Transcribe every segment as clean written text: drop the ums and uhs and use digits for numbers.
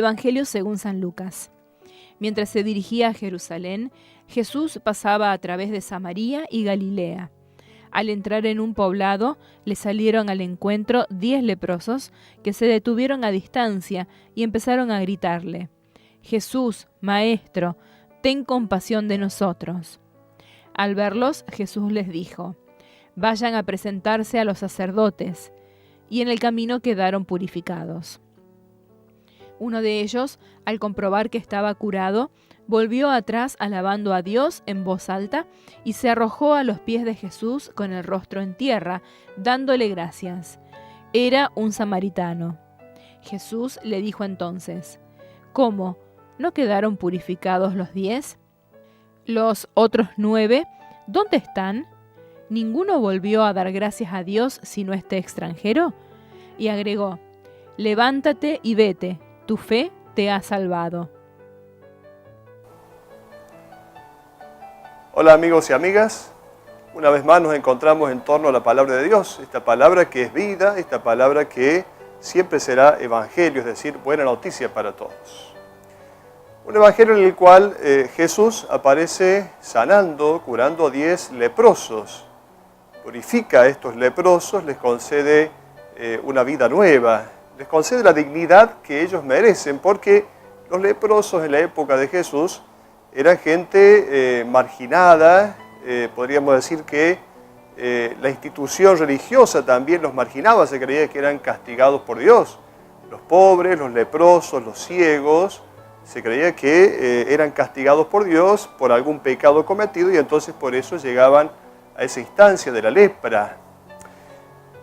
Evangelio según San Lucas. Mientras se dirigía a Jerusalén, Jesús pasaba a través de Samaria y Galilea. Al entrar en un poblado, le salieron al encuentro 10 leprosos que se detuvieron a distancia y empezaron a gritarle: «Jesús, Maestro, ten compasión de nosotros». Al verlos, Jesús les dijo: «Vayan a presentarse a los sacerdotes», y en el camino quedaron purificados. Uno de ellos, al comprobar que estaba curado, volvió atrás alabando a Dios en voz alta y se arrojó a los pies de Jesús con el rostro en tierra, dándole gracias. Era un samaritano. Jesús le dijo entonces: «¿Cómo? ¿No quedaron purificados los 10? ¿Los otros 9, dónde están? ¿Ninguno volvió a dar gracias a Dios sino este extranjero?» Y agregó: «Levántate y vete, tu fe te ha salvado». Hola amigos y amigas, una vez más nos encontramos en torno a la palabra de Dios, esta palabra que es vida, esta palabra que siempre será evangelio, es decir, buena noticia para todos. Un evangelio en el cual Jesús aparece sanando, curando a 10 leprosos, purifica a estos leprosos, les concede una vida nueva, les concede la dignidad que ellos merecen, porque los leprosos en la época de Jesús eran gente marginada, podríamos decir que la institución religiosa también los marginaba, se creía que eran castigados por Dios. Los pobres, los leprosos, los ciegos, se creía que eran castigados por Dios por algún pecado cometido y entonces por eso llegaban a esa instancia de la lepra.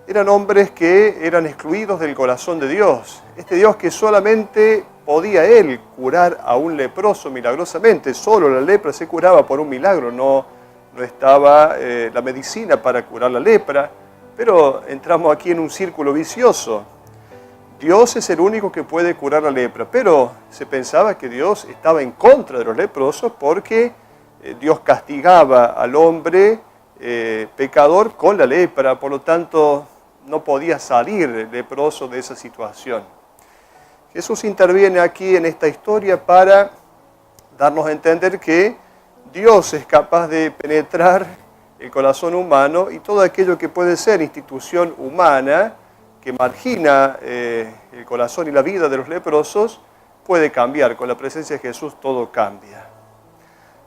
Eran hombres que eran excluidos del corazón de Dios. Este Dios que solamente podía Él curar a un leproso milagrosamente. Solo la lepra se curaba por un milagro, no estaba la medicina para curar la lepra. Pero entramos aquí en un círculo vicioso. Dios es el único que puede curar la lepra, pero se pensaba que Dios estaba en contra de los leprosos porque Dios castigaba al hombre pecador con la lepra, por lo tanto no podía salir leproso de esa situación. Jesús interviene aquí en esta historia para darnos a entender que Dios es capaz de penetrar el corazón humano y todo aquello que puede ser institución humana que margina el corazón y la vida de los leprosos puede cambiar. Con la presencia de Jesús todo cambia.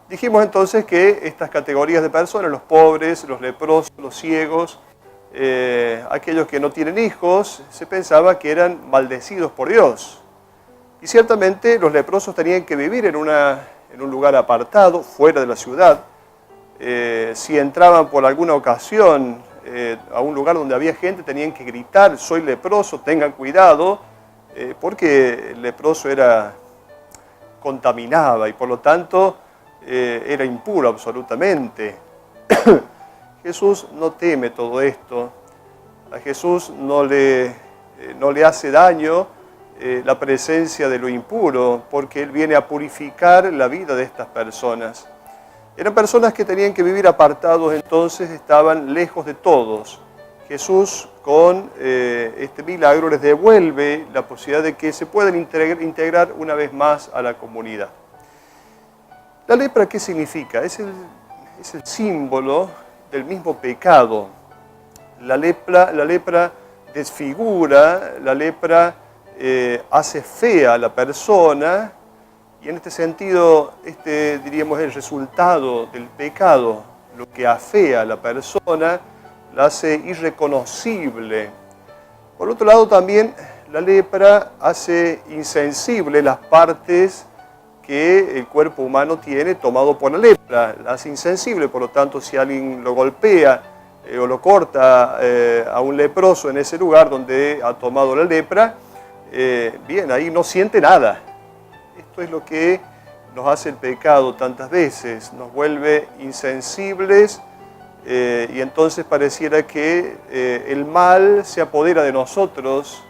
Dijimos entonces que estas categorías de personas, los pobres, los leprosos, los ciegos, aquellos que no tienen hijos, se pensaba que eran maldecidos por Dios. Y ciertamente los leprosos tenían que vivir en un lugar apartado, fuera de la ciudad. Si entraban por alguna ocasión a un lugar donde había gente, tenían que gritar: «Soy leproso, tengan cuidado», porque el leproso contaminaba y por lo tanto era impuro absolutamente. Jesús no teme todo esto. A Jesús no le hace daño la presencia de lo impuro, porque Él viene a purificar la vida de estas personas. Eran personas que tenían que vivir apartados, entonces estaban lejos de todos. Jesús con este milagro les devuelve la posibilidad de que se puedan integrar una vez más a la comunidad. ¿La lepra qué significa? Es el símbolo del mismo pecado. La lepra desfigura, la lepra hace fea a la persona, y en este sentido, diríamos, el resultado del pecado, lo que afea a la persona, la hace irreconocible. Por otro lado, también la lepra hace insensible las partes que el cuerpo humano tiene tomado por la lepra, la hace insensible. Por lo tanto, si alguien lo golpea o lo corta a un leproso en ese lugar donde ha tomado la lepra, bien, ahí no siente nada. Esto es lo que nos hace el pecado tantas veces, nos vuelve insensibles y entonces pareciera que el mal se apodera de nosotros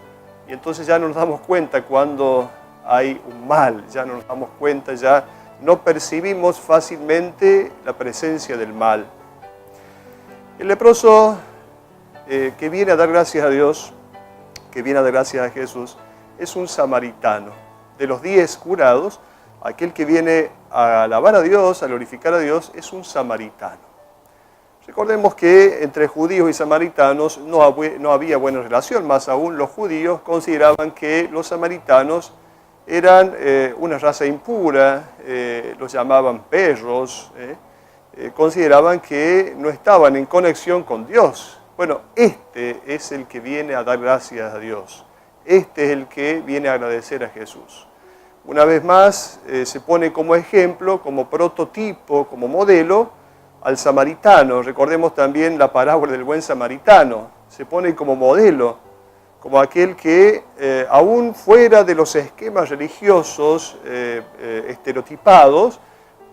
y entonces ya no nos damos cuenta cuando hay un mal, ya no nos damos cuenta, ya no percibimos fácilmente la presencia del mal. El leproso que viene a dar gracias a Dios, que viene a dar gracias a Jesús, es un samaritano. de los 10 curados, aquel que viene a alabar a Dios, a glorificar a Dios, es un samaritano. Recordemos que entre judíos y samaritanos no había buena relación, más aún los judíos consideraban que los samaritanos eran una raza impura, los llamaban perros, consideraban que no estaban en conexión con Dios. Bueno, este es el que viene a dar gracias a Dios, este es el que viene a agradecer a Jesús. Una vez más se pone como ejemplo, como prototipo, como modelo al samaritano. Recordemos también la parábola del buen samaritano, se pone como modelo, como aquel que aún fuera de los esquemas religiosos estereotipados,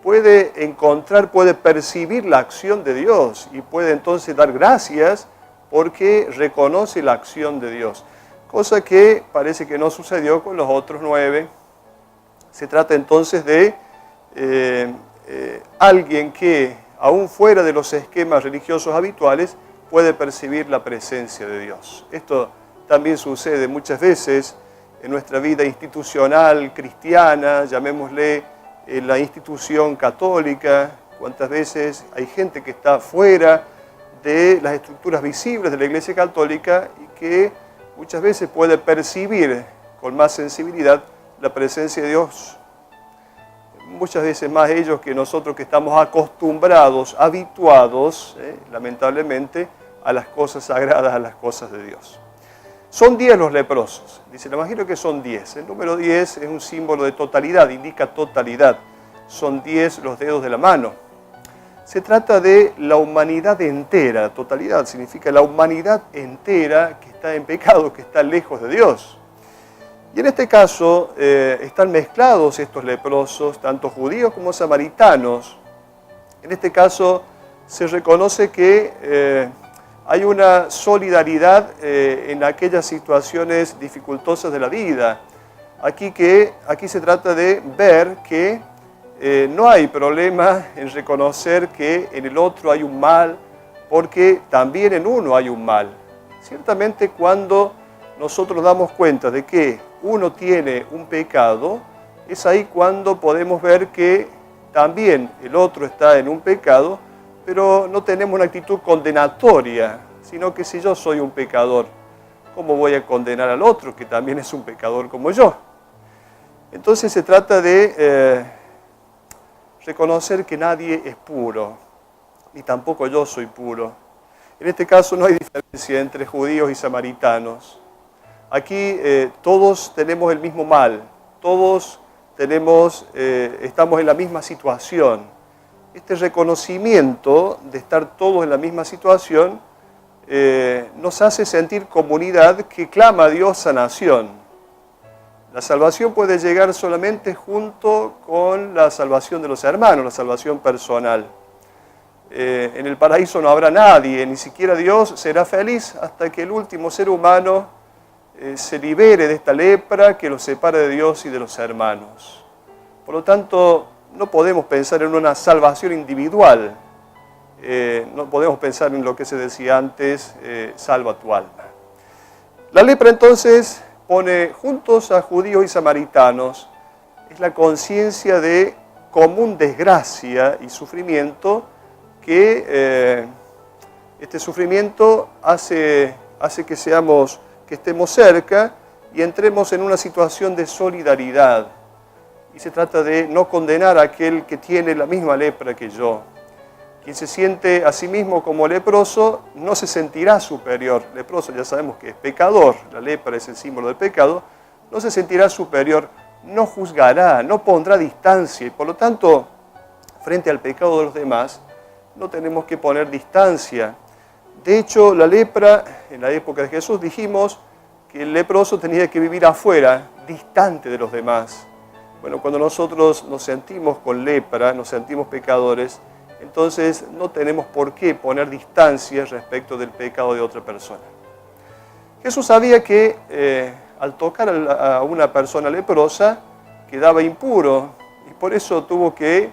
puede encontrar, puede percibir la acción de Dios y puede entonces dar gracias porque reconoce la acción de Dios. Cosa que parece que no sucedió con los otros 9. Se trata entonces de alguien que, aún fuera de los esquemas religiosos habituales, puede percibir la presencia de Dios. Esto también sucede muchas veces en nuestra vida institucional cristiana, llamémosle la institución católica. Cuántas veces hay gente que está fuera de las estructuras visibles de la Iglesia Católica y que muchas veces puede percibir con más sensibilidad la presencia de Dios. Muchas veces más ellos que nosotros que estamos acostumbrados, habituados, lamentablemente, a las cosas sagradas, a las cosas de Dios. Son 10 los leprosos. Dice el Evangelio que son 10. El número 10 es un símbolo de totalidad, indica totalidad. Son 10 los dedos de la mano. Se trata de la humanidad entera. Totalidad significa la humanidad entera que está en pecado, que está lejos de Dios. Y en este caso están mezclados estos leprosos, tanto judíos como samaritanos. En este caso se reconoce que hay una solidaridad en aquellas situaciones dificultosas de la vida. Aquí se trata de ver que no hay problema en reconocer que en el otro hay un mal, porque también en uno hay un mal. Ciertamente cuando nosotros damos cuenta de que uno tiene un pecado, es ahí cuando podemos ver que también el otro está en un pecado, pero no tenemos una actitud condenatoria, sino que si yo soy un pecador, ¿cómo voy a condenar al otro que también es un pecador como yo? Entonces se trata de reconocer que nadie es puro, ni tampoco yo soy puro. En este caso no hay diferencia entre judíos y samaritanos. Aquí todos tenemos el mismo mal, todos estamos en la misma situación. Este reconocimiento de estar todos en la misma situación nos hace sentir comunidad que clama a Dios sanación. La salvación puede llegar solamente junto con la salvación de los hermanos, la salvación personal. En el paraíso no habrá nadie, ni siquiera Dios será feliz hasta que el último ser humano se libere de esta lepra que los separa de Dios y de los hermanos. Por lo tanto, no podemos pensar en una salvación individual. No podemos pensar en lo que se decía antes, salva tu alma. La lepra entonces pone juntos a judíos y samaritanos. Es la conciencia de común desgracia y sufrimiento que este sufrimiento hace que estemos cerca y entremos en una situación de solidaridad. Y se trata de no condenar a aquel que tiene la misma lepra que yo. Quien se siente a sí mismo como leproso no se sentirá superior. Leproso ya sabemos que es pecador, la lepra es el símbolo del pecado. No se sentirá superior, no juzgará, no pondrá distancia. Y por lo tanto, frente al pecado de los demás, no tenemos que poner distancia. De hecho, la lepra, en la época de Jesús, dijimos que el leproso tenía que vivir afuera, distante de los demás. Bueno, cuando nosotros nos sentimos con lepra, nos sentimos pecadores, entonces no tenemos por qué poner distancia respecto del pecado de otra persona. Jesús sabía que al tocar a una persona leprosa quedaba impuro y por eso tuvo que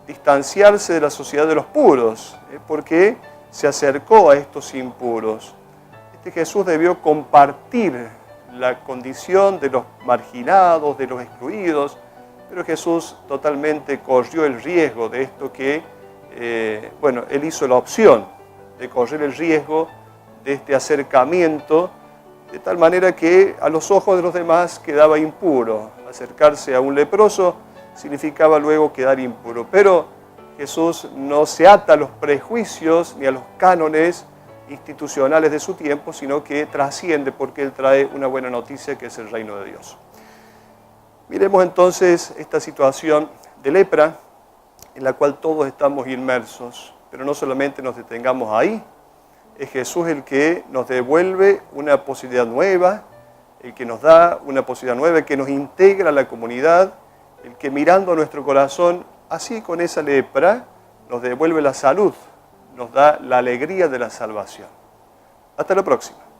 distanciarse de la sociedad de los puros, porque se acercó a estos impuros. Jesús debió compartir la condición de los marginados, de los excluidos, pero Jesús totalmente corrió el riesgo de esto que, Él hizo la opción de correr el riesgo de este acercamiento, de tal manera que a los ojos de los demás quedaba impuro. Acercarse a un leproso significaba luego quedar impuro, pero Jesús no se ata a los prejuicios ni a los cánones institucionales de su tiempo, sino que trasciende porque Él trae una buena noticia que es el reino de Dios. Miremos entonces esta situación de lepra en la cual todos estamos inmersos, pero no solamente nos detengamos ahí, es Jesús el que nos devuelve una posibilidad nueva, el que nos da una posibilidad nueva, el que nos integra a la comunidad, el que mirando a nuestro corazón, así con esa lepra, nos devuelve la salud, nos da la alegría de la salvación. Hasta la próxima.